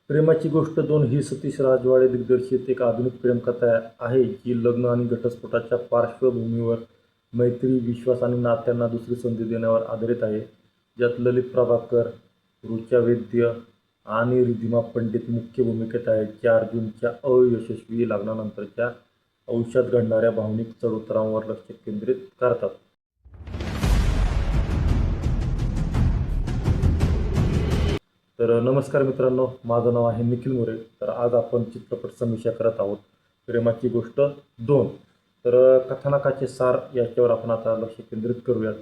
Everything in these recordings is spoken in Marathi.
प्रेमाची गोष्ट 2 ही सतीश राजवाडे दिग्दर्शित एक आधुनिक प्रेमकथा आहे जी लग्न आणि घटस्फोटाच्या पार्श्वभूमीवर मैत्री, विश्वास आणि नात्यांना दुसरी संधी देण्यावर आधारित आहे. ज्यात ललित प्रभाकर, ऋचा वैद्य आणि रिधिमा पंडित मुख्य भूमिकेत आहेत, ज्या अर्जुनच्या अयशस्वी लग्नानंतरच्या आयुष्यात घडणाऱ्या भावनिक चढउतारांवर लक्ष केंद्रित करतात. तर नमस्कार मित्रांनो, माझं नाव आहे निखिल मोरे. तर आज आपण चित्रपट समीक्षा करत आहोत प्रेमाची गोष्ट 2. तर कथानकाचे सार याच्यावर आपण आता लक्ष केंद्रित करूयात.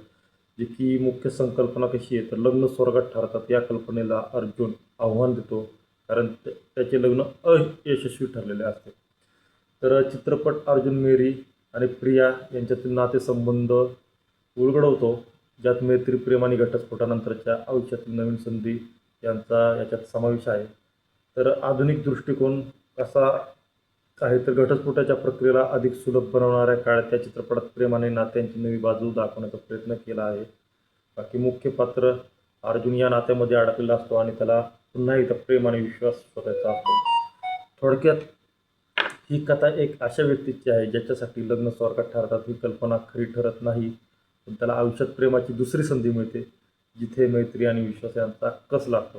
जे की मुख्य संकल्पना कशी आहे, तर लग्न स्वर्गात ठरतात या कल्पनेला अर्जुन आव्हान देतो, कारण त्याचे लग्न अयशस्वी ठरलेले असते. तर चित्रपट अर्जुन मेरी आणि प्रिया यांच्यातील नातेसंबंध उलगडवतो, ज्यात मैत्री, प्रेम आणि घटस्फोटानंतरच्या आयुष्यातील नवीन संधी याच्यात समावेश आहे. तर आधुनिक दृष्टिकोन कसा आहे, तर घटस्फोटाच्या प्रक्रियेला अधिक सुलभ बनवणाऱ्या काळात त्या चित्रपटात प्रेम आणि नात्यांची नवी बाजू दाखवण्याचा प्रयत्न केला आहे. बाकी मुख्य पात्र अर्जुन या नात्यामध्ये अडकलेला असतो आणि त्याला पुन्हा एकदा प्रेम आणि विश्वास शोधायचा असतो. थोडक्यात ही कथा एक अशा व्यक्तीची आहे ज्याच्यासाठी लग्न स्वर्गात ठरतात ही कल्पना खरी ठरत नाही, पण त्याला आयुष्यात प्रेमाची दुसरी संधी मिळते, जिथे मैत्री आणि विश्वास यांचा कस लागतो.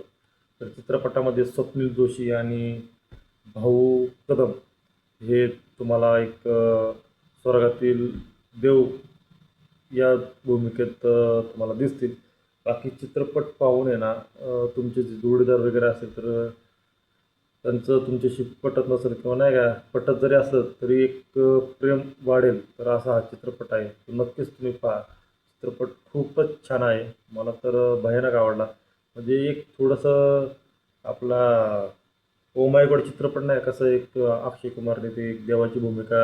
तर चित्रपटामध्ये स्वप्नील जोशी आणि भाऊ कदम हे तुम्हाला एक स्वर्गातील देव या भूमिकेत तुम्हाला दिसतील. बाकी चित्रपट पाहून आहे ना, तुमचे जे जोडीदार वगैरे असेल तर त्यांचं तुमच्याशी पटत नसेल किंवा नाही का पटत जरी असलं तरी एक प्रेम वाढेल, तर असा हा चित्रपट आहे. तो नक्कीच तुम्ही पहा. चित्रपट खूपच छान आहे. मला तर भयानक आवडला. म्हणजे एक थोडंसं आपला ओ माय गॉड चित्रपट नाही कसं, एक अक्षय कुमारने ते एक देवाची भूमिका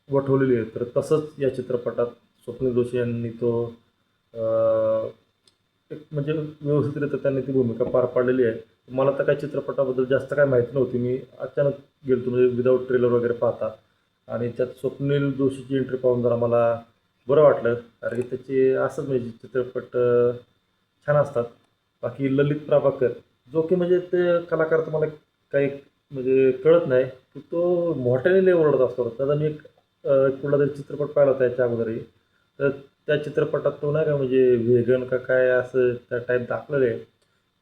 वठवलेली आहे, तर तसंच या चित्रपटात स्वप्नील जोशी यांनी तो एक म्हणजे व्यवस्थितरित्या त्यांनी ती भूमिका पार पाडलेली आहे. मला तर काही चित्रपटाबद्दल जास्त काय माहिती नव्हती. मी अचानक गेलो म्हणजे विदाऊट ट्रेलर वगैरे पाहता, आणि त्यात स्वप्नील जोशीची एंट्री पाहून जरा मला बरं वाटलं, कारण की त्याचे असंच म्हणजे चित्रपट छान असतात. बाकी ललित प्रभाकर जो की म्हणजे ते कलाकार तुम्हाला काही म्हणजे कळत नाही की तो मोठ्याने लय ओरडत असतो. त्याचा मी एक कुठलातरी चित्रपट पाहिला होता याच्या अगोदरही. तर त्या चित्रपटात तो नाही का म्हणजे व्हेगन का काय असं त्या टाईप दाखवलेलं आहे.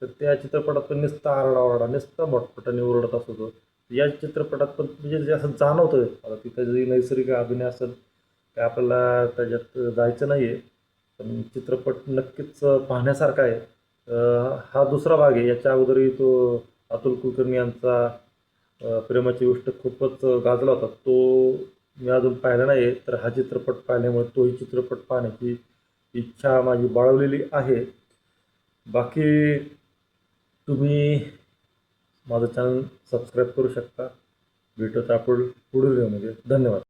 तर त्या चित्रपटात पण नुसता आरडाओरडा, नुसता मोठमोठ्याने ओरडत असतो तो. या चित्रपटात पण म्हणजे जे असं जाणवतं, आता तिथं जी नैसर्गिक अभिनय असेल ते आपल्याला त्याच्यात जायचं नाही आहे, पण चित्रपट नक्कीच पाहण्यासारखा आहे. हा दुसरा भाग आहे. याच्या अगोदरही तो अतुल कुलकर्णी यांचा प्रेमाची गोष्ट खूपच गाजला होता. तो मी अजून पाहिला नाही आहे, तर हा चित्रपट पाहिल्यामुळे तोही चित्रपट पाहण्याची इच्छा माझी बाळगलेली आहे. बाकी तुम्ही माझं चॅनल सबस्क्राईब करू शकता. भेटूत आपण पुढील व्हिडिओमध्ये. धन्यवाद.